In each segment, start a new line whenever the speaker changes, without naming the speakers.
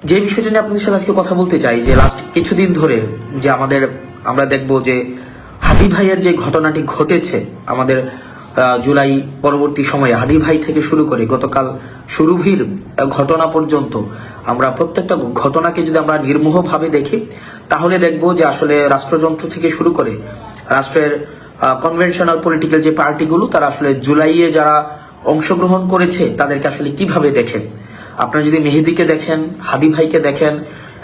যে বিষয়টা নিয়ে আপনাদের সাথে আজকে কথা বলতে চাই যে লাস্ট কিছুদিন ধরে যে আমরা দেখব যে হাদি ভাইয়ের যে ঘটনাটি ঘটেছে আমাদের জুলাই পরবর্তী সময়ে হাদি ভাই থেকে শুরু করে গতকাল সুরভির ঘটনা পর্যন্ত আমরা প্রত্যেকটা ঘটনাকে যদি আমরা নির্মোহভাবে দেখি তাহলে দেখব যে আসলে রাষ্ট্রযন্ত্র থেকে শুরু করে রাষ্ট্রের কনভেনশনাল পলিটিক্যাল যে পার্টিগুলো তারা আসলে জুলাইয়ে যারা অংশগ্রহণ করেছে তাদেরকে আসলে কিভাবে দেখেন। আপনারা যদি মেহেদীকে দেখেন, হাদি ভাইকে দেখেন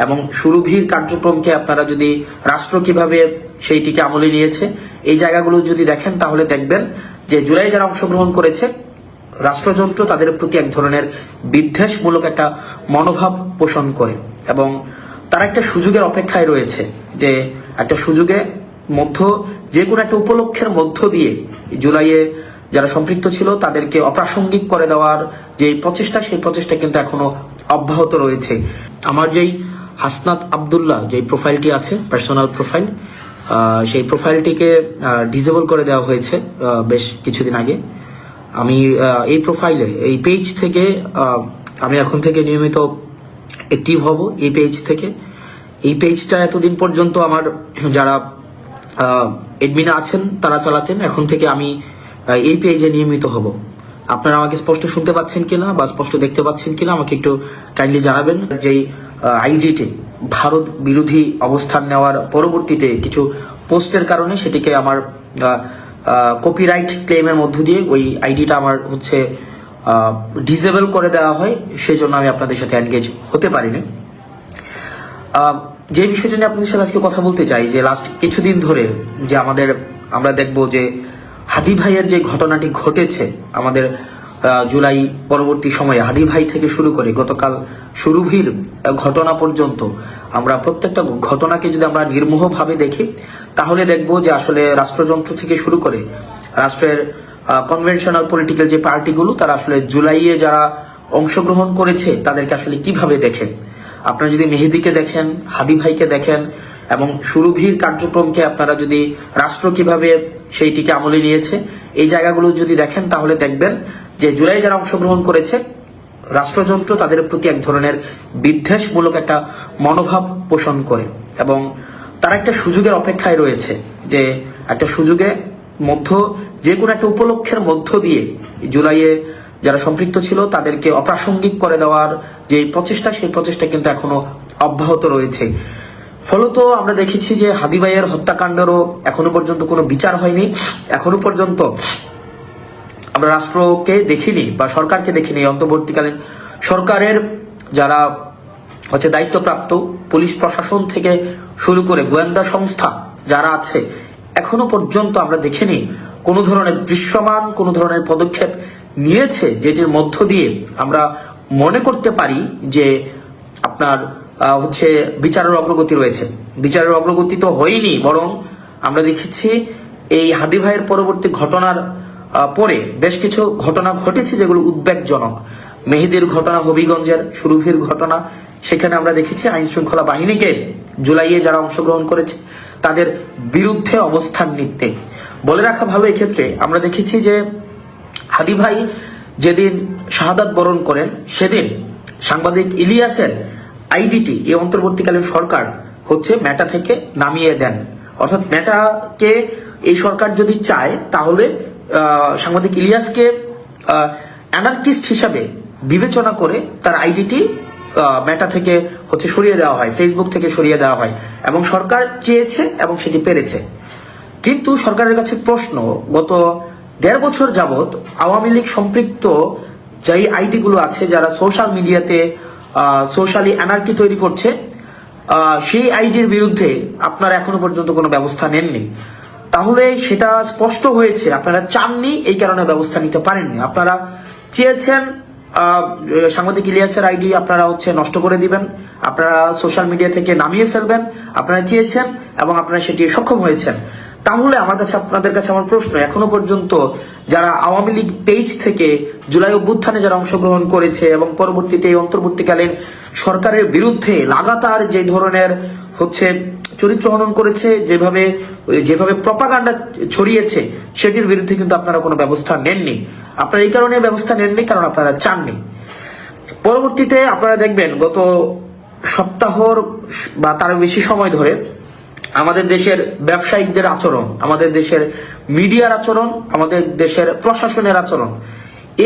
এবং সুরভির কার্যক্রমকে আপনারা যদি রাষ্ট্র কিভাবে সেইটিকে আমলে নিয়েছে এই জায়গাগুলো যদি দেখেন তাহলে দেখবেন যে জুলাই যারা অংশগ্রহণ করেছে রাষ্ট্রযন্ত্র তাদের প্রতি এক ধরনের বিদ্বেষমূলক একটা মনোভাব পোষণ করে এবং তারা একটা সুযোগের অপেক্ষায় রয়েছে যে একটা সুযোগে যে কোনো একটা উপলক্ষের মধ্য দিয়ে জুলাইয়ে যারা সম্পৃক্ত ছিল তাদেরকে অপ্রাসঙ্গিক করে দেওয়ার যে প্রচেষ্টা সেই প্রচেষ্টা কিন্তু এখনো অব্যাহত রয়েছে। আমার যেই হাসনাত আব্দুল্লাহ যে প্রোফাইলটি আছে পার্সোনাল প্রোফাইল সেই প্রোফাইলটিকে ডিসেবল করে দেওয়া হয়েছে বেশ কিছুদিন আগে। আমি এই প্রোফাইলে এই পেজ থেকে আমি এখন থেকে নিয়মিত অ্যাক্টিভ হব এই পেজ থেকে। এই পেজটা এতদিন পর্যন্ত আমার যারা এডমিন আছেন তারা চালাতেন, এখন থেকে আমি এই পেজে নিয়মিত হব। আপনারা আমাকে স্পষ্ট শুনতে পাচ্ছেন কিনা বা স্পষ্ট দেখতে পাচ্ছেন কিনা আমাকে একটু কাইন্ডলি জানাবেন। যেই আইডিটি ভারত বিরোধী অবস্থান নেওয়ার পরবর্তীতে কিছু পোস্টের কারণে সেটিকে আমার কপিরাইট ক্লেমের মধ্য দিয়ে ওই আইডিটা আমার ডিসেবল করে দেওয়া হয়, সেই জন্য আমি আপনাদের সাথে এনগেজ হতে পারিনি। যে বিষয়টা নিয়ে আপনাদের সাথে আজকে কথা বলতে চাই যে লাস্ট কিছুদিন ধরে যে আমরা দেখব যে হাদি ভাইয়ের যে ঘটনাটি ঘটেছে আমাদের জুলাই পরবর্তী সময়ে হাদি ভাই থেকে শুরু করে গতকাল সুরভির ঘটনা পর্যন্ত আমরা প্রত্যেকটা ঘটনাকে যদি আমরা নির্মোহভাবে দেখি তাহলে দেখব যে আসলে রাষ্ট্রযন্ত্র থেকে শুরু করে রাষ্ট্রের কনভেনশনাল পলিটিক্যাল যে পার্টিগুলো তারা আসলে জুলাইয়ে যারা অংশগ্রহণ করেছে তাদেরকে আসলে কিভাবে দেখেন। আপনারা যদি মেহেদীকে দেখেন, হাদি ভাইকে দেখেন এবং সুরভির কার্যক্রমকে আপনারা যদি রাষ্ট্র কিভাবে সেইটিকে আমলে নিয়েছে এই জায়গাগুলো যদি দেখেন তাহলে দেখবেন যে জুলাই যারা অংশগ্রহণ করেছে রাষ্ট্রযন্ত্র তাদের প্রতি এক ধরনের বিদ্বেষমূলক একটা মনোভাব পোষণ করে এবং তারা একটা সুযোগের অপেক্ষায় রয়েছে যে একটা সুযোগে যে কোনো একটা উপলক্ষের মধ্য দিয়ে জুলাইয়ে যারা সম্পৃক্ত ছিল তাদেরকে অপ্রাসঙ্গিক করে দেওয়ার যে প্রচেষ্টা সেই প্রচেষ্টা কিন্তু এখনো অব্যাহত রয়েছে। ফলত আমরা দেখেছি যে হাদি ভাইয়ের হত্যাকাণ্ডেরও এখনো পর্যন্ত কোনো বিচার হয়নি। এখনো পর্যন্ত আমরা রাষ্ট্রকে দেখিনি বা সরকারকে দেখিনি, অন্তর্বর্তীকালীন সরকারের যারা দায়িত্বপ্রাপ্ত পুলিশ প্রশাসন থেকে শুরু করে গোয়েন্দা সংস্থা যারা আছে এখনো পর্যন্ত আমরা দেখিনি কোনো ধরনের দৃশ্যমান কোনো ধরনের পদক্ষেপ নিয়েছে যেটির মধ্য দিয়ে আমরা মনে করতে পারি যে আপনার বিচারের অগ্রগতি রয়েছে। বিচারের অগ্রগতি তো হয়নি, বরং আমরা দেখেছি এই হাদি ভাইয়ের পরবর্তী ঘটনার পরে বেশ কিছু ঘটনা ঘটেছে যেগুলো উদ্বেগজনক। মেহেদীর ঘটনা, হবিগঞ্জের সুরভির ঘটনা, সেখানে আমরা দেখেছি আইন শৃঙ্খলা বাহিনীকে জুলাইয়ে যারা অংশগ্রহণ করেছে তাদের বিরুদ্ধে অবস্থান নিতে। বলে রাখা ভালো এক্ষেত্রে আমরা দেখেছি যে হাদি ভাই যেদিন শাহাদাত বরণ করেন সেদিন সাংবাদিক ইলিয়াসের আইডিটি এই অন্তর্বর্তীকালীন সরকার মেটা থেকে নামিয়ে দেন। অর্থাৎ মেটাকে এই সরকার যদি চায় তাহলে সাংবাদিক ইলিয়াসকে অ্যানার্কিস্ট হিসাবে বিবেচনা করে তার আইডিটি মেটা থেকে সরিয়ে দেওয়া হয়, ফেসবুক থেকে সরিয়ে দেওয়া হয় এবং সরকার চেয়েছে এবং সেটি পেরেছে। কিন্তু সরকারের কাছে প্রশ্ন, গত 1.5 বছর যাবত আওয়ামী লীগ সম্পৃক্ত যে আইডিগুলো আছে যারা সোশ্যাল মিডিয়াতে সোশ্যালি অ্যানার্কি তৈরি করছে সেই আইডির বিরুদ্ধে আপনারা এখনো পর্যন্ত কোনো ব্যবস্থা নেননি। তাহলে সেটা স্পষ্ট হয়েছে আপনারা চাননি, এই কারণে ব্যবস্থা নিতে পারেননি। আপনারা চেয়েছেন সাংবাদিক ইলিয়াসের আইডি আপনারা নষ্ট করে দিবেন, আপনারা সোশ্যাল মিডিয়া থেকে নামিয়ে ফেলবেন, আপনারা চেয়েছেন এবং আপনারা সেটি সক্ষম হয়েছেন। তাহলে আপনাদের কাছে আমার প্রশ্ন, এখনো পর্যন্ত যারা আওয়ামী লীগ পেজ থেকে জুলাই অভ্যুত্থানে যারা অংশগ্রহণ করেছে এবং পরবর্তীতে এই অন্তর্বর্তীকালীন সরকারের বিরুদ্ধে লাগাতার যে ধরনের চরিত্র হনন করেছে, যেভাবে প্রপাগান্ডা ছড়িয়েছে সেটির বিরুদ্ধে কিন্তু আপনারা কোনো ব্যবস্থা নেননি। আপনারা এই কারণে ব্যবস্থা নেননি কারণ আপনারা চাননি। পরবর্তীতে আপনারা দেখবেন গত সপ্তাহর বা তার বেশি সময় ধরে আমাদের দেশের ব্যবসায়িকদের আচরণ, আমাদের দেশের মিডিয়ার আচরণ, আমাদের দেশের প্রশাসনের আচরণ,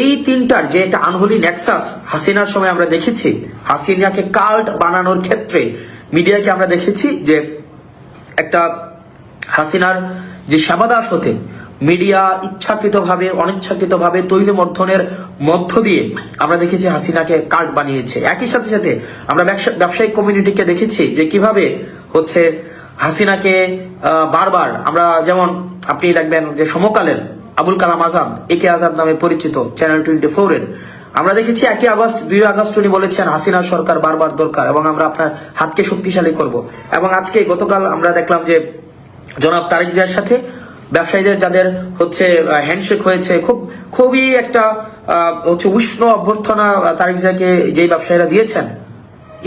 এই তিনটার যে একটা আনহোলি নেক্সাস হাসিনার সময় আমরা দেখেছি। হাসিনাকে কাল্ট বানানোর ক্ষেত্রে মিডিয়াকে আমরা দেখেছি যে একটা হাসিনার যে সেবাদাস হতে মিডিয়া ইচ্ছাকৃতভাবে অনিচ্ছাকৃতভাবে তৈলমর্ধনের মধ্য দিয়ে আমরা দেখেছি হাসিনাকে কাল্ট বানিয়েছে। একই সাথে সাথে আমরা ব্যবসায়িক কমিউনিটিকে দেখেছি যে কিভাবে হচ্ছে হাসিনাকে বারবার আমরা, যেমন আপনি দেখবেন যে সমকালের আবুল কালাম আজাদ, একে আজাদ নামে পরিচিত, চ্যানেল 24 এর, আমরা দেখেছি 2 আগস্ট উনি বলেছেন হাসিনা সরকার বারবার দরকার এবং আমরা আপনার হাতকে শক্তিশালী করব। এবং আজকে গতকাল আমরা দেখলাম যে জনাব তারেক জিয়ার সাথে ব্যবসায়ীদের যাদের হচ্ছে হ্যান্ডশেক হয়েছে, খুবই একটা হচ্ছে উষ্ণ অভ্যর্থনা তারেক জিয়াকে যেই ব্যবসায়ীরা দিয়েছেন,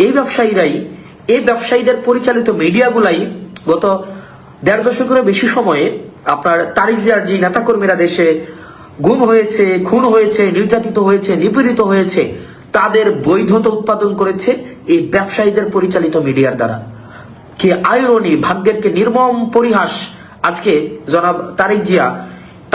এই ব্যবসায়ীদের পরিচালিত মিডিয়াগুলাই গত 1.5 দশকের বেশি সময়ে আপনার তারেক জিয়ার যে নেতাকর্মীরা দেশে গুম হয়েছে, খুন হয়েছে, নির্যাতিত হয়েছে, নিপীড়িত হয়েছে, তাদের বৈধতা উৎপাদন করেছে এই ব্যবসায়ীদের পরিচালিত মিডিয়ার দ্বারা। কি আইরনি, ভাগ্যের কে নির্মম পরিহাস। আজকে জনাব তারেক জিয়া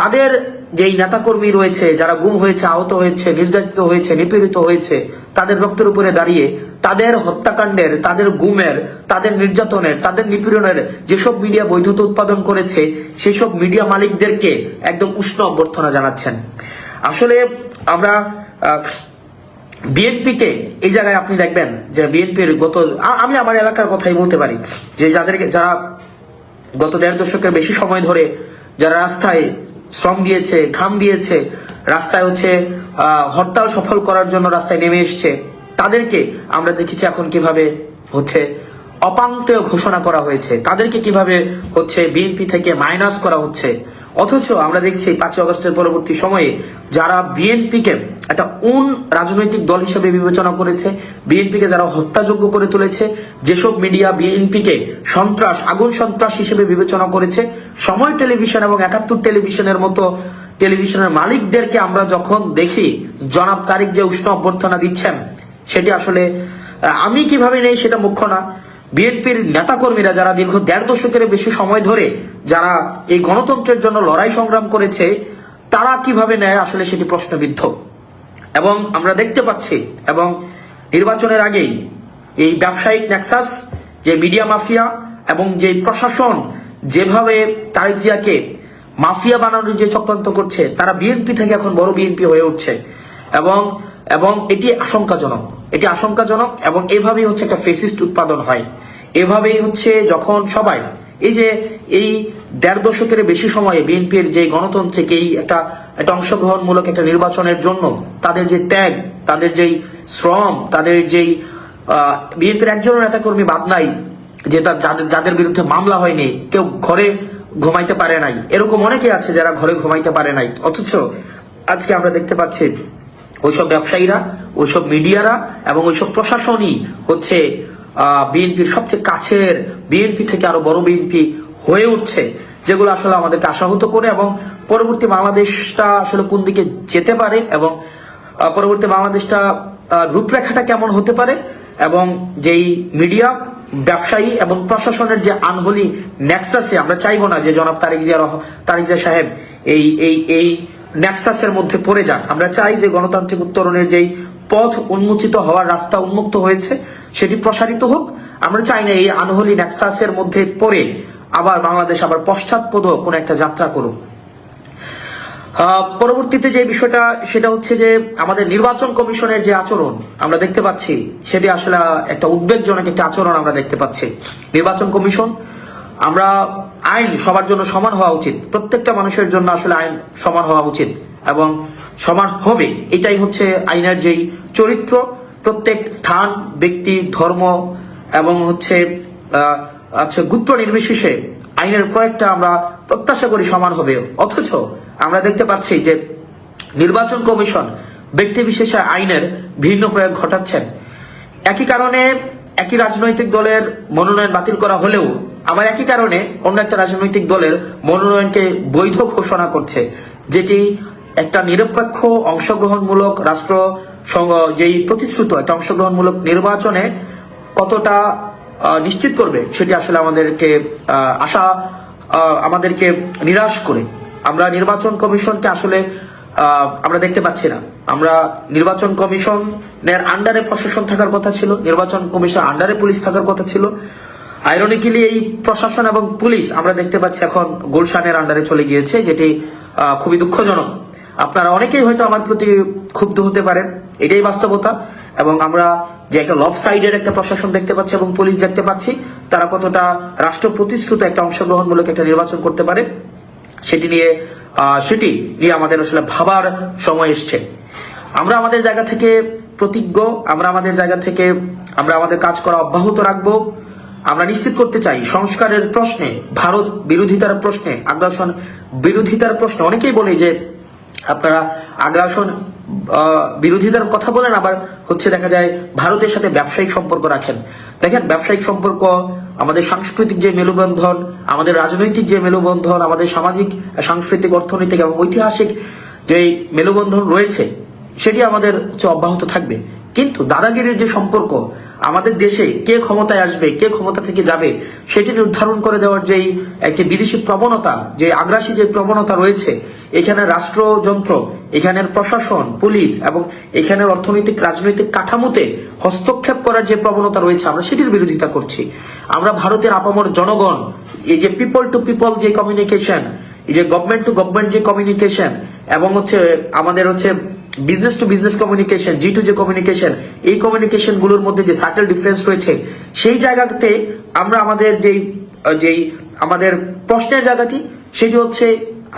তাদের যেই নেতাকর্মী রয়েছে যারা গুম হয়েছে, আহত হয়েছে, নির্যাতিত হয়েছে, নিপীড়িত হয়েছে, তাদের রক্তের উপরে দাঁড়িয়ে তাদের হত্যাকাণ্ডের, তাদের গুমের, তাদের নির্যাতনের, তাদের নিপীড়নের যেসব মিডিয়া বৈধতা উৎপাদন করেছে সেসব মিডিয়া মালিকদেরকে একদম উষ্ণ অভ্যর্থনা জানাচ্ছেন। আসলে আমরা বিএনপিকে এই জায়গায় আপনি দেখবেন যে বিএনপির আমি আমার এলাকার কথাই বলতে পারি যে যারা গত 1.5 দশকের বেশি সময় ধরে যারা রাস্তায় শ্রম দিয়েছে, ঘাম দিয়েছে, রাস্তায় হচ্ছে হরতাল সফল করার জন্য রাস্তায় নেমে এসছে, তাদেরকে আমরা দেখেছি এখন কিভাবে হচ্ছে অপাঙ্ক্তেয় ঘোষণা করা হয়েছে, তাদেরকে কিভাবে হচ্ছে বিএনপি থেকে মাইনাস করা হচ্ছে। অথচ আমরা দেখছি 5 আগস্টের পরবর্তী সময়ে যারা বিএনপিকে একটা রাজনৈতিক দল হিসেবে বিবেচনা করেছে, বিএনপিকে যারা হত্যাযোগ্য করে তুলেছে, যেসব মিডিয়া বিএনপিকে আগুন সন্ত্রাস হিসেবে বিবেচনা করেছে, সময় টেলিভিশন এবং 71 টেলিভিশনের মতো টেলিভিশনের মালিকদেরকে আমরা যখন দেখি জনাব তারেক যে উষ্ণ অভ্যর্থনা দিচ্ছেন, সেটি আসলে আমি কিভাবে নেই সেটা মুখ্য না। বিএনপির নেতাকর্মীরা যারা দীর্ঘ 1.5 দশকের বেশি সময় ধরে যারা এই গণতন্ত্রের জন্য লড়াই সংগ্রাম করেছে, তারা কিভাবে নেয় আসলে সেটি প্রশ্নবিদ্ধ। এবং আমরা দেখতে পাচ্ছি এবং নির্বাচনের আগেই এই ব্যবসায়িক নেক্সাস, যে মিডিয়া মাফিয়া এবং যে প্রশাসন যেভাবে তারেক জিয়াকে মাফিয়া বানানোর যে চক্রান্ত করছে, তারা বিএনপি থেকে এখন বড় বিএনপি হয়ে উঠছে এবং এটি আশঙ্কাজনক এবং এভাবেই হচ্ছে একটা ফেসিস্ট উৎপাদন হয়। এভাবেই হচ্ছে যখন সবাই এই 1.5 দশকের বেশি সময়ে বিএনপির যে গণতন্ত্রে এই একটা অংশগ্রহণমূলক একটা নির্বাচনের জন্য তাদের যে ত্যাগ, তাদের যেই শ্রম, তাদের যেই বিএনপির একজন নেতাকর্মী বাদ নাই যে যাদের বিরুদ্ধে মামলা হয়নি, কেউ ঘরে ঘুমাইতে পারে নাই, এরকম অনেকে আছে যারা ঘরে ঘুমাইতে পারে নাই। অথচ আজকে আমরা দেখতে পাচ্ছি ওইসব ব্যবসায়ীরা, ওইসব মিডিয়ারা এবং ওইসব প্রশাসনই হচ্ছে বিএনপির সবচেয়ে কাছের, বিএনপি থেকে আরো বড় বিএনপি হয়ে উঠছে, যেগুলো আসলে আমাদেরকে আশাহত করে। এবং পরবর্তী বাংলাদেশটা আসলে কোন দিকে যেতে পারে এবং পরবর্তী বাংলাদেশটা রূপরেখাটা কেমন হতে পারে, এবং যেই মিডিয়া, ব্যবসায়ী এবং প্রশাসনের যে আনহোলি নেক্সাসে আমরা চাইবো না যে জনাব তারেক জিয়া সাহেব এই নেক্সাসের মধ্যে পড়ে যাক। আমরা চাই যে গণতান্ত্রিক উত্তরণের যেই পথ উন্মোচিত হওয়ার রাস্তা উন্মুক্ত হয়েছে সেটি প্রসারিত হোক। আমরা চাই না এই আনহোলি নেক্সাসের মধ্যে পড়ে আবার বাংলাদেশ আবার পশ্চাৎপদ কোন একটা যাত্রা করুক। পরবর্তীতে যে বিষয়টা সেটা হচ্ছে যে আমাদের নির্বাচন কমিশনের যে আচরণ আমরা দেখতে পাচ্ছি, সেটি আসলে একটা উদ্বেগজনক একটা আচরণ আমরা দেখতে পাচ্ছি। নির্বাচন কমিশন, আমরা আইন সবার জন্য সমান হওয়া উচিত, প্রত্যেকটা মানুষের জন্য আসলে আইন সমান হওয়া উচিত এবং সমান হবে, এটাই হচ্ছে আইনের যেই চরিত্র। প্রত্যেক স্থান, ব্যক্তি, ধর্ম এবং হচ্ছে গোত্র নির্বিশেষে আইনের প্রয়োগটা আমরা প্রত্যাশা করি সমান হবে। অথচ আমরা দেখতে পাচ্ছি যে নির্বাচন কমিশন ব্যক্তি বিশেষে আইনের ভিন্ন প্রয়োগ ঘটাচ্ছেন। একই কারণে একই রাজনৈতিক দলের মনোনয়ন বাতিল করা হলেও আবার একই কারণে অন্য একটা রাজনৈতিক দলের মনোনয়নকে বৈধ ঘোষণা করছে, যেটি একটা নিরপেক্ষ অংশগ্রহণমূলক রাষ্ট্র যেই প্রতিশ্রুত একটা অংশগ্রহণমূলক নির্বাচনে কতটা নিশ্চিত করবে সেটি আসলে আমাদেরকে নিরাশ করে। আমরা নির্বাচন কমিশনকে আসলে আমরা দেখতে পাচ্ছি না। আমরা নির্বাচন কমিশনের আন্ডারে প্রশাসন থাকার কথা ছিল, নির্বাচন কমিশন আন্ডারে পুলিশ থাকার কথা ছিল। আইরনিক্যালি এই প্রশাসন এবং পুলিশ আমরা দেখতে পাচ্ছি এখন গুলশানের আন্ডারে চলে গিয়েছে, যেটি খুবই দুঃখজনক। আপনারা অনেকেই হয়তো আমার প্রতি ক্ষুব্ধ হতে পারেন, এটাই বাস্তবতা। এবং আমরা যে একটা লব সাইডের একটা প্রশাসন দেখতে পাচ্ছি এবং পুলিশ দেখতে পাচ্ছি, তারা কতটা রাষ্ট্র প্রতিশ্রুত একটা অংশগ্রহণমূলক একটা নির্বাচন করতে পারে সেটি নিয়ে আমাদের আসলে ভাবার সময় এসছে। আমরা আমাদের জায়গা থেকে প্রতিজ্ঞ, আমরা আমাদের কাজ করা অব্যাহত রাখবো। আমরা নিশ্চিত করতে চাই সংস্কারের প্রশ্নে, ভারত বিরোধিতার প্রশ্নে, আগ্রাসন বিরোধিতার প্রশ্নে অনেকেই বলে যে আপনারা আগ্রাসন বিরোধিতার কথা বলেন, আবার দেখা যায় ভারতের সাথে ব্যবসায়িক সম্পর্ক রাখেন। দেখেন, ব্যবসায়িক সম্পর্ক আমাদের সাংস্কৃতিক যে মেলবন্ধন, আমাদের রাজনৈতিক যে মেলবন্ধন, আমাদের সামাজিক, সাংস্কৃতিক, অর্থনৈতিক এবং ঐতিহাসিক যে মেলবন্ধন রয়েছে সেটি আমাদের অব্যাহত থাকবে। কিন্তু দাদাগিরির যে সম্পর্ক, আমাদের দেশে কে ক্ষমতায় আসবে, কে ক্ষমতা থেকে যাবে সেটি নির্ধারণ করে দেওয়ার যেই একটি বিদেশি প্রবণতা, যে আগ্রাসী যে প্রবণতা রয়েছে, এখানে রাষ্ট্রযন্ত্র, এখানের প্রশাসন, পুলিশ এবং এখানের অর্থনৈতিক রাজনৈতিক কাঠামোতে হস্তক্ষেপ করার যে প্রবণতা রয়েছে, আমরা সেটির বিরোধিতা করছি। আমরা ভারতের আপামর জনগণ, এই যে পিপল টু পিপল যে কমিউনিকেশন, এই যে গভর্নমেন্ট টু গভর্নমেন্ট যে কমিউনিকেশন, এবং আমাদের business to business communication, G to যে কমিউনিকেশন, এই কমিউনিকেশন গুলোর মধ্যে যে সাটেল ডিফারেন্স রয়েছে, সেই জায়গাতে আমরা আমাদের প্রশ্নের জায়গাটি সেটি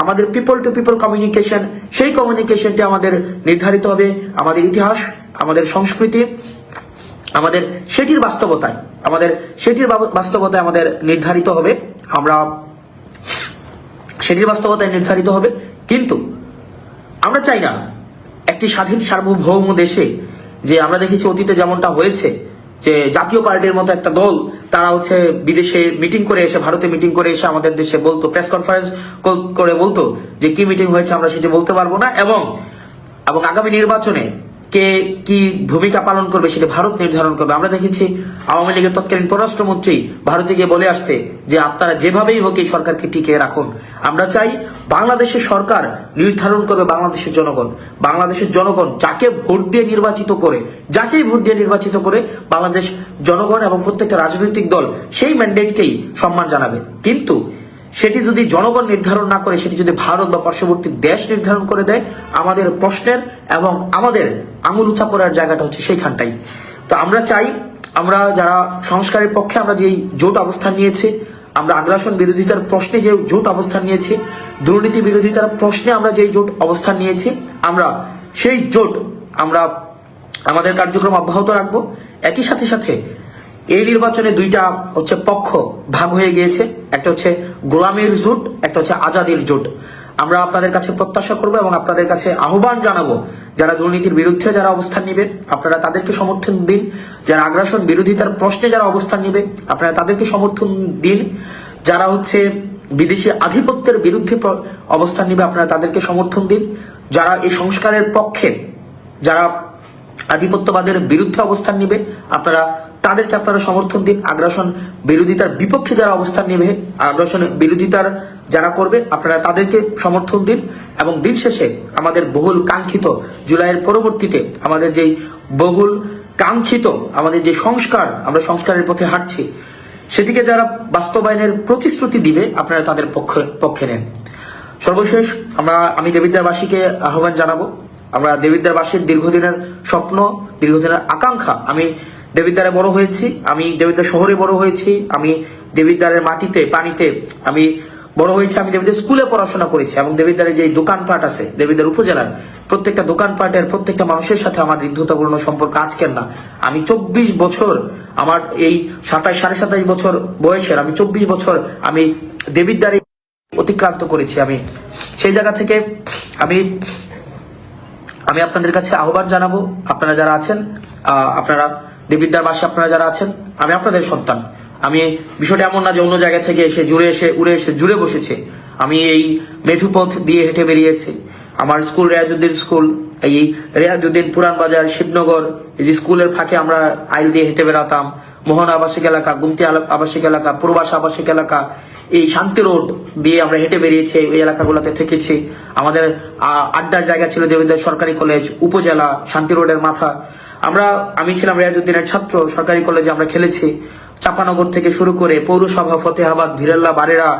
আমাদের পিপল টু পিপল কমিউনিকেশন। সেই কমিউনিকেশনটি আমাদের নির্ধারিত হবে আমাদের ইতিহাস, আমাদের সংস্কৃতি, আমাদের সেটির বাস্তবতায় আমাদের নির্ধারিত হবে। আমরা সেটির বাস্তবতায় নির্ধারিত হবে। কিন্তু আমরা চাই না একটি স্বাধীন সার্বভৌম দেশে, যে আমরা দেখেছি অতীতে যেমনটা হয়েছে, যে জাতীয় পার্টির মতো একটা দল তারা বিদেশে মিটিং করে এসে, ভারতে মিটিং করে এসে আমাদের দেশে বলতো, প্রেস কনফারেন্স করে বলতো যে কি মিটিং হয়েছে আমরা সেটি বলতে পারবো না, এবং আগামী নির্বাচনে কে কি ভূমিকা পালন করবে সেটা ভারত নির্ধারণ করবে। আমরা দেখেছি আওয়ামী লীগের তৎকালীন পররাষ্ট্রমন্ত্রী ভারতে গিয়ে বলে আসতে যে আপনারা যেভাবেই হোক এই সরকারকে টিকিয়ে রাখুন। আমরা চাই বাংলাদেশের সরকার নির্ধারণ করবে বাংলাদেশের জনগণ যাকেই ভোট দিয়ে নির্বাচিত করে বাংলাদেশ জনগণ এবং প্রত্যেকটা রাজনৈতিক দল সেই ম্যান্ডেটকেই সম্মান জানাবে। কিন্তু সেটি যদি জনগণ নির্ধারণ না করে, সেটি যদি ভারত বা পার্শ্ববর্তী দেশ নির্ধারণ করে দেয়, আমাদের প্রশ্নের এবং আমাদের আঙুল উঁচা করার জায়গাটা সেইখানটাই। তো আমরা চাই, আমরা যারা সংস্কারের পক্ষে আমরা যেই জোট অবস্থান নিয়েছি, আমরা আগ্রাসন বিরোধিতার প্রশ্নে যে জোট অবস্থান নিয়েছি, দুর্নীতি বিরোধিতার প্রশ্নে আমরা যেই জোট অবস্থান নিয়েছি, আমরা সেই জোট আমাদের কার্যক্রম অব্যাহত রাখবো। একই সাথে এই নির্বাচনে দুইটা পক্ষ ভাগ হয়ে গিয়েছে, একটা গোলামীর জোট, একটা আজাদির জোট। আমরা আপনাদের কাছে প্রত্যাশা করব এবং আপনাদের কাছে আহ্বান জানাবো, যারা দুর্নীতির বিরুদ্ধে যারা অবস্থান নিবে আপনারা তাদেরকে সমর্থন দিন, যারা আগ্রাসন বিরোধিতার প্রশ্নে যারা অবস্থান নিবে আপনারা তাদেরকে সমর্থন দিন, যারা বিদেশি আধিপত্যের বিরুদ্ধে অবস্থান নিবে আপনারা তাদেরকে সমর্থন দিন, যারা এই সংস্কারের পক্ষে, যারা আধিপত্যবাদের বিরুদ্ধে অবস্থান নিবে তাদেরকে আপনারা সমর্থন দিন। আগ্রাসন বিরোধিতার বিপক্ষে যারা অবস্থান নেবে, আগ্রাসন বিরোধিতার যারা করবে আপনারা তাদেরকে সমর্থন দিন। এবং দিন শেষে আমাদের বহুল কাঙ্ক্ষিত জুলাইয়ের পরবর্তীতে আমাদের যেই বহুল কাঙ্ক্ষিত আমাদের যে সংস্কার, আমরা সংস্কারের পথে হাঁটছি, সেটিকে যারা বাস্তবায়নের প্রতিশ্রুতি দিবে আপনারা তাদের পক্ষে নেন। সর্বশেষ আমি দেবিদ্বারবাসীকে আহ্বান জানাবো, আমরা দেবিদ্বারবাসীর দীর্ঘদিনের স্বপ্ন, দীর্ঘদিনের আকাঙ্ক্ষা, আমি দেবিদ্বারে বড় হয়েছি, আমি দেবিদ্বার শহরে বড় হয়েছি, আমি দেবিদ্বারের মাটিতে পানিতে আমি বড় হয়েছি, আমি দেবিদ্বার স্কুলে পড়াশোনা করেছি, এবং দেবিদ্বারে যে দোকানপাট আছে দেবিদ্বার উপজেলার প্রত্যেকটা দোকানপাটের প্রত্যেকটা মানুষের সাথে আমার হৃদ্যতাপূর্ণ সম্পর্ক আজকের না। আমি 24 বছর, আমার এই 27-27.5 বছর বয়সের আমি 24 বছর আমি দেবিদ্বারে অতিক্রান্ত করেছি। আমি সেই জায়গা থেকে আমি আপনাদের কাছে আহ্বান জানাবো, আপনারা যারা আছেন, আপনারা দেবিদ্বারবাসী, আপনারা যারা আছেন, আমি আপনাদের সন্তান। আমি বিষয়টা এমন না যে অন্য জায়গা থেকে উড়ে এসে জুড়ে বসেছে। আমি এই মেঠুপথ দিয়ে হেঁটে বেরিয়েছি। আমার স্কুল রেয়াজউদ্দিন স্কুল, এই রেয়াজউদ্দিন, পুরান বাজার, শিবনগর, এই যে স্কুলের ফাঁকে আমরা আইল দিয়ে হেঁটে বেড়াতাম, মোহন আবাসিক এলাকা, গুমতি আবাসিক এলাকা, পূর্বাস আবাসিক এলাকা, এই শান্তি রোড দিয়ে আমরা হেঁটে বেরিয়েছি, এই এলাকাগুলোতে থেকেছি। আমাদের আড্ডার জায়গা ছিল দেবেন্দ্র সরকারি কলেজ, উপজেলা, শান্তি রোডের মাথা। আমি ছিলাম রেয়াজউদ্দিনের ছাত্র, সরকারি কলেজে আমরা খেলেছি। চাপানগর থেকে শুরু করে পৌরসভা, ফতেহাবাদ, ভিরেল্লা, বারেরা,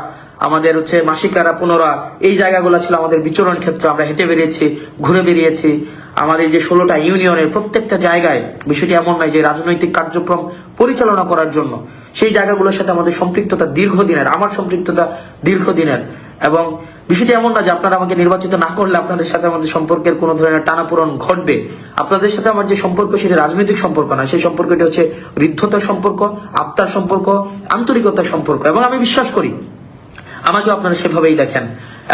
আমাদের মাসিকারা, পুনরা, এই জায়গাগুলো ছিল আমাদের বিচরণ ক্ষেত্র। আমরা হেঁটে বেরিয়েছি, ঘুরে বেরিয়েছি। আমাদের যে 16টা ইউনিয়নের প্রত্যেকটা জায়গায়, বিষয়টি এমন নয় যে রাজনৈতিক কার্যক্রম পরিচালনা করার জন্য, সেই জায়গাগুলোর সাথে আমাদের সম্পৃক্ততা দীর্ঘদিনের, আমার সম্পৃক্ততা দীর্ঘদিনের। এবং বিষয়টি এমন না যে আপনারা আমাকে নির্বাচিত না করলে আপনাদের সাথে আমাদের সম্পর্কের কোনো ধরনের টানাপোড়েন ঘটবে। আপনাদের সাথে আমার যে সম্পর্ক, সেটি রাজনৈতিক সম্পর্ক না, সেই সম্পর্কটি হচ্ছে হৃদ্যতার সম্পর্ক, আত্মার সম্পর্ক, আন্তরিকতার সম্পর্ক। এবং আমি বিশ্বাস করি আমাকেও আপনারা সেভাবেই দেখেন।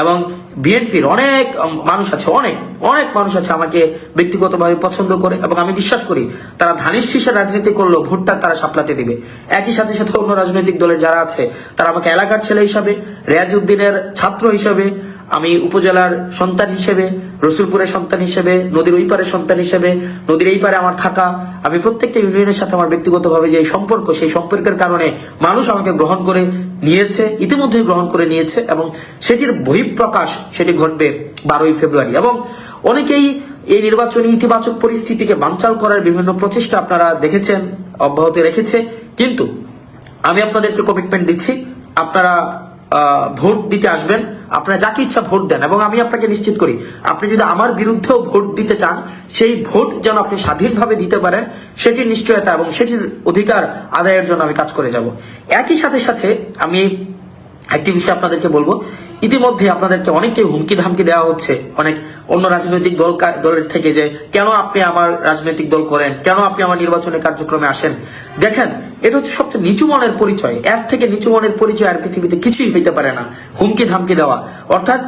এবং বিএনপির অনেক মানুষ আছে, অনেক অনেক মানুষ আছে আমাকে ব্যক্তিগতভাবে পছন্দ করে, এবং আমি বিশ্বাস করি তারা ধানের শীষের রাজনীতি করলেও ভোটটা তারা সাপলাতে দিবে। একই সাথে সাথে অন্য রাজনৈতিক দলের যারা আছে তারা আমাকে এলাকার ছেলে হিসাবে, রেয়াজউদ্দিনের ছাত্র হিসাবে, আমি উপজেলার সন্তান হিসেবে, রসুলপুরের সন্তান হিসেবে, নদীর ওই পারের সন্তান হিসেবে, নদীর এই পারে আমার থাকা, আমি প্রত্যেকটা ইউনিয়নের সাথে আমার ব্যক্তিগতভাবে যে সম্পর্ক, সেই সম্পর্কের কারণে মানুষ আমাকে গ্রহণ করে নিয়েছে, ইতিমধ্যেই গ্রহণ করে নিয়েছে। এবং সেটির বহিঃপ্রকাশ সেটি ঘটবে 12ই ফেব্রুয়ারি। এবং অনেকেই এই নির্বাচনী ইতিবাচক পরিস্থিতিকে বানচাল করার বিভিন্ন প্রচেষ্টা আপনারা দেখেছেন, অব্যাহত রেখেছে। কিন্তু আমি আপনাদেরকে কমিটমেন্ট দিচ্ছি, আপনারা ভোট দিতে আসবেন, আপনারা যাকে ইচ্ছা ভোট দেন। এবং আমি আপনাকে নিশ্চিত করি, আপনি যদি আমার বিরুদ্ধেও ভোট দিতে চান, সেই ভোট যেন আপনি স্বাধীনভাবে দিতে পারেন, সেটির নিশ্চয়তা এবং সেটির অধিকার আদায়ের জন্য আমি কাজ করে যাব। একই সাথে সাথে আমি একটি বিষয় আপনাদেরকে বলবো, ইতিমধ্যে আপনাদেরকে অনেককে হুমকি ধামকি দেওয়া হচ্ছে অনেক অন্য রাজনৈতিক দলের থেকে, যে কেন আপনি আমার রাজনৈতিক দল করেন, কেন আপনি আমার নির্বাচনের কার্যক্রমে আসেন। দেখেন, এটা হচ্ছে সবচেয়ে নিচু মনের পরিচয়। এর থেকে নিচু মনের পরিচয় আর পৃথিবীতে কিছুই হইতে পারে না, হুমকি ধামকি দেওয়া। অর্থাৎ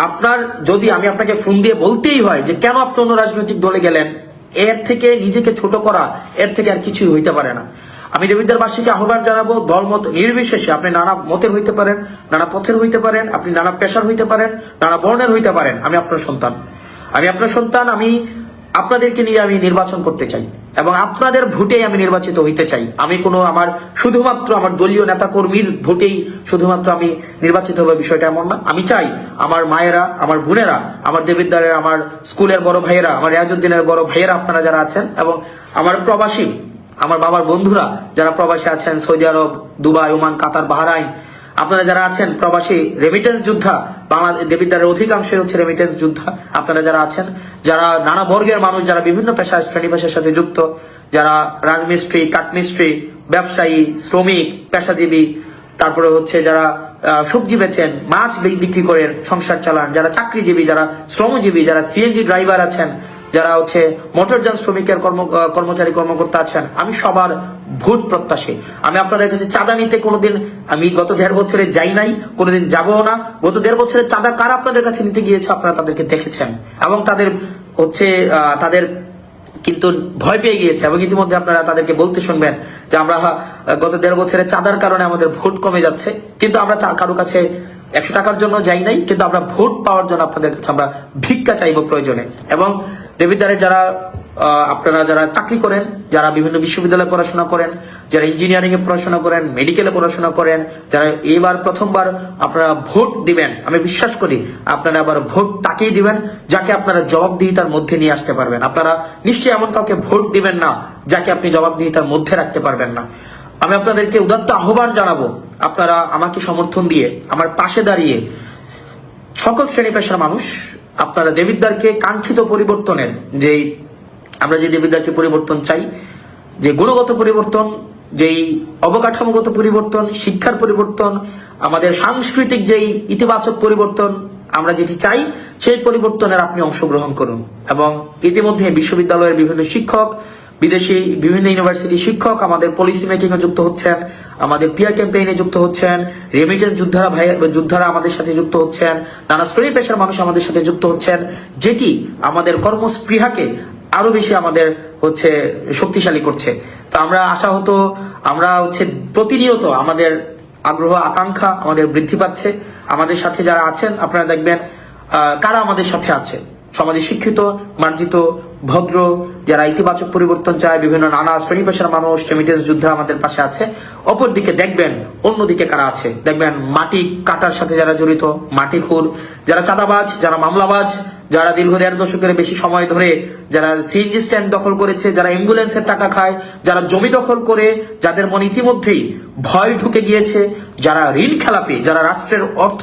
আপনার যদি আমি আপনাকে ফোন দিয়ে বলতেই হয় যে কেন আপনি অন্য রাজনৈতিক দলে গেলেন, এর থেকে নিজেকে ছোট করা, এর থেকে আর কিছুই হইতে পারে না। আমি দেবিদ্বারবাসীকে আহ্বান জানাবো, দলমত নির্বিশেষে আপনি নানা মতের হইতে পারেন, নানা পথের হইতে পারেন, আপনি নানা পেশার হইতে পারেন, নানা বর্ণের হইতে পারেন, আমি আপনার সন্তান, আমি আপনাদেরকে নিয়ে আমি নির্বাচন করতে চাই এবং আপনাদের ভোটেই আমি নির্বাচিত হইতে চাই। আমি কোনো আমার শুধুমাত্র আমার দলীয় নেতা কর্মীর ভোটেই শুধুমাত্র আমি নির্বাচিত হবে, বিষয়টা এমন না। আমি চাই আমার মায়েরা, আমার বোনেরা, আমার দেবিদ্বারের, আমার স্কুলের বড় ভাইয়েরা, আমার রেয়াজউদ্দিনের বড় ভাইয়েরা, আপনারা যারা আছেন, এবং আমার প্রবাসী, আমার বাবার বন্ধুরা যারা প্রবাসী আছেন, সৌদি আরব, দুবাই, ওমান, কাতার, বাহরাইন, আপনারা যারা আছেন প্রবাসী রেমিটেন্স যোদ্ধা, বাংলাদেশ দেবিদ্বারের অধিকাংশই হচ্ছে রেমিটেন্স যোদ্ধা, আপনারা যারা আছেন, যারা নানা বর্গের মানুষ, যারা বিভিন্ন পেশা শ্রেণী পেশার সাথে যুক্ত, যারা রাজমিস্ত্রি, কাঠমিস্ত্রি, ব্যবসায়ী, শ্রমিক, পেশাজীবী, তারপরে যারা সবজি বেচেন, মাছ বিক্রি করেন, সংসার চালান, যারা চাকরিজীবী, যারা শ্রমজীবী, যারা সিএনজি ড্রাইভার আছেন, যারা মোটরযান শ্রমিকের কর্মচারী কর্মকর্তা আছেন, আমি সবার ভোট প্রত্যাশী। আমি আপনাদের কাছে চাঁদা নিতে কোনোদিন, আমি গত 1.5 বছরে যাই নাই, কোনোদিন যাবও না। গত 1.5 বছরে চাঁদা কারা আপনাদের কাছে নিতে গিয়েছে আপনারা তাদেরকে দেখেছেন, এবং তাদের তাদের কিন্তু ভয় পেয়ে গিয়েছে। এবং ইতিমধ্যে আপনারা তাদেরকে বলতে শুনবেন যে আমরা গত 1.5 বছরে চাঁদার কারণে আমাদের ভোট কমে যাচ্ছে, কিন্তু আমরা কারো কাছে 100 টাকার জন্য যাই নাই, কিন্তু আমরা ভোট পাওয়ার জন্য আপনাদের কাছে আমরা ভিক্ষা চাইব প্রয়োজনে। এবং দেবিদ্বারের আপনারা যারা চাকরি করেন, যারা বিভিন্ন বিশ্ববিদ্যালয়ে পড়াশোনা করেন, যারা ইঞ্জিনিয়ারিং এ পড়াশোনা করেন, মেডিকেলে পড়াশোনা করেন, যারা এবার প্রথমবার আপনারা ভোট দিবেন, আমি বিশ্বাস করি আপনারা আবার ভোট তাকেই দিবেন যাকে আপনারা জবাবদিহিতার মধ্যে নিয়ে আসতে পারবেন। আপনারা নিশ্চয়ই এমন কাউকে ভোট দিবেন না যাকে আপনি জবাবদিহিতার মধ্যে রাখতে পারবেন না। আমি আপনাদেরকে উদাত্ত আহ্বান জানাবো, আপনারা আমাকে সমর্থন দিয়ে, আমার পাশে দাঁড়িয়ে, সকল শ্রেণী পেশার মানুষ, আপনারা দেবিদ্বারকে কাঙ্ক্ষিত পরিবর্তনের, যেই আমরা যে দেবিদ্বারকে পরিবর্তন চাই, যে গুণগত পরিবর্তন, যেই অবকাঠামোগত পরিবর্তন, শিক্ষার পরিবর্তন, আমাদের সাংস্কৃতিক যেই ইতিবাচক পরিবর্তন আমরা যেটি চাই, সেই পরিবর্তনের আপনি অংশগ্রহণ করুন। এবং ইতিমধ্যে বিশ্ববিদ্যালয়ের বিভিন্ন শিক্ষক, বিদেশি বিভিন্ন ইউনিভার্সিটি শিক্ষক আমাদের পলিসি মেকিং এ যুক্ত হচ্ছেন, আমাদের পিয়ার ক্যাম্পেইনে যুক্ত হচ্ছেন, রেমিটেন্স যোদ্ধারা আমাদের সাথে যুক্ত হচ্ছেন, নানা শ্রেণী পেশার মানুষ আমাদের সাথে যুক্ত হচ্ছেন, যেটি আমাদের কর্মস্পৃহাকে আরো বেশি আমাদের শক্তিশালী করছে। তো আমরা আমরা প্রতিনিয়ত আমাদের আগ্রহ আকাঙ্ক্ষা আমাদের বৃদ্ধি পাচ্ছে। আমাদের সাথে যারা আছেন, আপনারা দেখবেন কারা আমাদের সাথে আছে। সমাজে শিক্ষিত, মার্জিত, ভদ্র, যারা ইতিবাচক পরিবর্তন চায়, বিভিন্ন নানা শ্রেণী পেশার মানুষ রেমিটেন্স যুদ্ধে আমাদের পাশে আছে। অপরদিকে দেখবেন অন্যদিকে কারা আছে, দেখবেন মাটি কাটার সাথে যারা জড়িত, মাটিখুর, যারা চাঁদাবাজ, যারা মামলাবাজ, যারা দীর্ঘ 1.5 দশকের বেশি সময় ধরে যারা সিএনজি স্ট্যান্ড দখল করেছে, যারা অ্যাম্বুলেন্সের টাকা খায়, যারা জমি দখল করে, যাদের মনে ইতিমধ্যেই ভয় ঢুকে গিয়েছে, যারা ঋণ খেলাপি, যারা রাষ্ট্রের অর্থ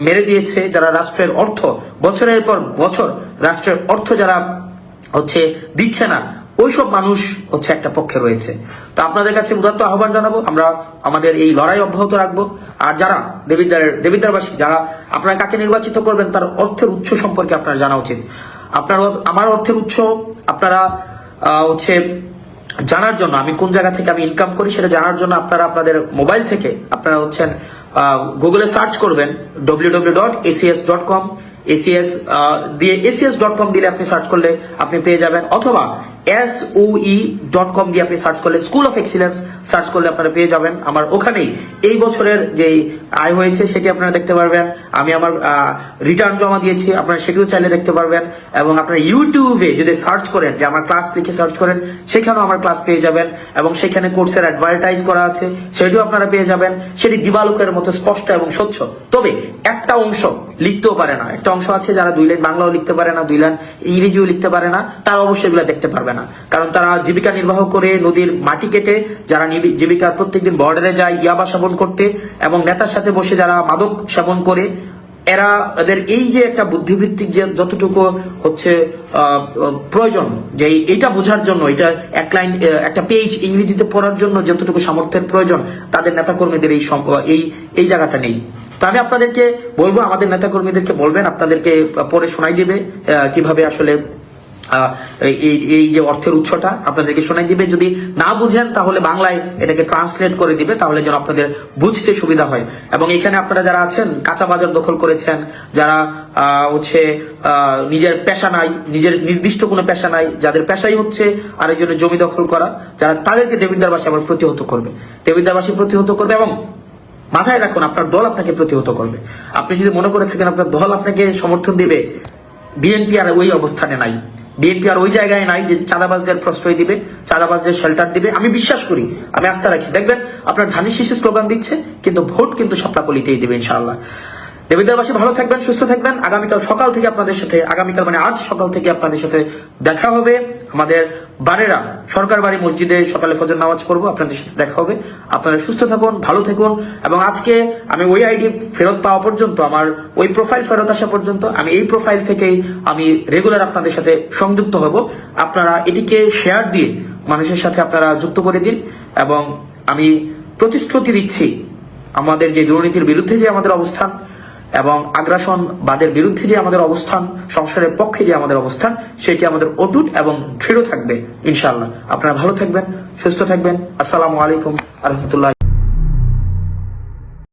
মেরে দিয়েছে, যারা রাষ্ট্রের অর্থ বছরের পর বছর রাষ্ট্রের অর্থ যারা দিচ্ছে না, ওইসব মানুষ একটা পক্ষে রয়েছে। তো আপনাদের কাছে উদাত্ত আহ্বান জানাবো, আমরা আমাদের এই লড়াই অব্যাহত রাখবো। আর যারা দেবিদ্বারবাসী, যারা আপনারা কাকে নির্বাচিত করবেন তার অর্থের উৎস সম্পর্কে আপনার জানা উচিত। আমার অর্থের উৎস আপনারা জানার জন্য, আমি কোন জায়গা থেকে আমি ইনকাম করি সেটা জানার জন্য আপনারা আপনাদের মোবাইল থেকে আপনারা গুগলে সার্চ করবেন www.acs.com, দিয়ে acs.com দিলে আপনি সার্চ করলে আপনি পেয়ে যাবেন, অথবা soe.com দিয়ে আপনি সার্চ করলে, স্কুল অফ এক্সিলেন্স সার্চ করলে আপনারা পেয়ে যাবেন। আমার ওখানেই এই বছরের যে আয় হয়েছে সেটি আপনারা দেখতে পারবেন। আমি আমার রিটার্ন জমা দিয়েছি, আপনারা সেটিও চাইলে দেখতে পারবেন। এবং আপনারা ইউটিউবে যদি সার্চ করেন, যে আমার ক্লাস লিখে সার্চ করেন, সেখানেও আমার ক্লাস পেয়ে যাবেন। এবং সেখানে কোর্সের অ্যাডভার্টাইজ করা আছে, সেটিও আপনারা পেয়ে যাবেন। সেটি দিবালোকের মতো স্পষ্ট এবং স্বচ্ছ। তবে একটা অংশ লিখতেও পারে না, একটা অংশ আছে যারা 2 লাইন বাংলাও লিখতে পারে না, 2 লাইন ইংরেজিও লিখতে পারে না, তারা অবশ্যই এগুলো দেখতে পারবে না। কারণ তারা জীবিকা নির্বাহ করে নদীর মাটি কেটে, যারা জীবিকা প্রত্যেকদিন বর্ডারে যায় ইয়াবা সেবন করতে, এবং নেতার সাথে বসে যারা মাদক সেবন করে, এদের এই যে একটা বুদ্ধিবৃত্তিক যে যতটুকু প্রয়োজন, যে এটা বোঝার জন্য, এটা একটা পেজ ইংরেজিতে পড়ার জন্য যতটুকু সামর্থ্যের প্রয়োজন, তাদের নেতাকর্মীদের এই জায়গাটা নেই। তো আমি আপনাদেরকে বলবো, আমাদের নেতাকর্মীদেরকে বলবেন, আপনাদেরকে পরে শোনাই দিবে কিভাবে আসলে এই যে অর্থের উৎসটা আপনাদেরকে শোনাই দিবে। যদি না বুঝেন তাহলে বাংলায় এটাকে ট্রান্সলেট করে দিবে, তাহলে যেন আপনাদের বুঝতে সুবিধা হয়। এবং এখানে আপনারা যারা আছেন, কাঁচা বাজার দখল করেছেন, যারা নিজের পেশা নাই, নিজের নির্দিষ্ট কোনো পেশা নাই, যাদের পেশাই আরেকজনের জমি দখল করা, যারা তাদেরকে দেবিদ্বারবাসী আবার প্রতিহত করবে, দেবিদ্বারবাসী প্রতিহত করবে। এবং মাথায় রাখুন, আপনার দল আপনাকে প্রতিহত করবে। আপনি যদি মনে করে থাকেন আপনার দল আপনাকে সমর্থন দিবে, বিএনপি আর ওই অবস্থানে নাই, বিএনপি আর ওই জায়গায় নাই যে চাঁদাবাজদের প্রশ্রয় দিবে, চাঁদাবাজদের শেল্টার দিবে। আমি বিশ্বাস করি, আমি আস্থা রাখি, দেখবেন আপনার ধানের শীষে স্লোগান দিচ্ছে, কিন্তু ভোট কিন্তু সাপলাকলিতেই দেবে ইনশাআল্লাহ। দেবিদ্বারবাসী ভালো থাকবেন, সুস্থ থাকবেন। আগামীকাল সকাল থেকে আপনাদের সাথে, আগামীকাল মানে আজ সকাল থেকে আপনাদের সাথে দেখা হবে। আমাদের বারেরা সরকার বাড়ি মসজিদে সকালে ফজর নামাজ পড়বো, আপনাদের সাথে দেখা হবে। আপনারা সুস্থ থাকুন, ভালো থাকুন। এবং আজকে আমি ওই আইডি ফেরত পাওয়া পর্যন্ত, আমার ওই প্রোফাইল ফেরত আসা পর্যন্ত, আমি এই প্রোফাইল থেকেই আমি রেগুলার আপনাদের সাথে সংযুক্ত হব। আপনারা এটিকে শেয়ার দিয়ে মানুষের সাথে আপনারা যুক্ত করে দিন। এবং আমি প্রতিশ্রুতি দিচ্ছি, আমাদের যে দুর্নীতির বিরুদ্ধে যে আমাদের অবস্থান, এবং আগ্রাসনবাদের বিরুদ্ধে যে আমাদের অবস্থান, সংসারের পক্ষে যে আমাদের অবস্থান, সেটি আমাদের অটুট এবং দৃঢ় থাকবে ইনশাআল্লাহ। আপনারা ভালো থাকবেন, সুস্থ থাকবেন। আসসালামু আলাইকুম ওয়া রাহমাতুল্লাহ।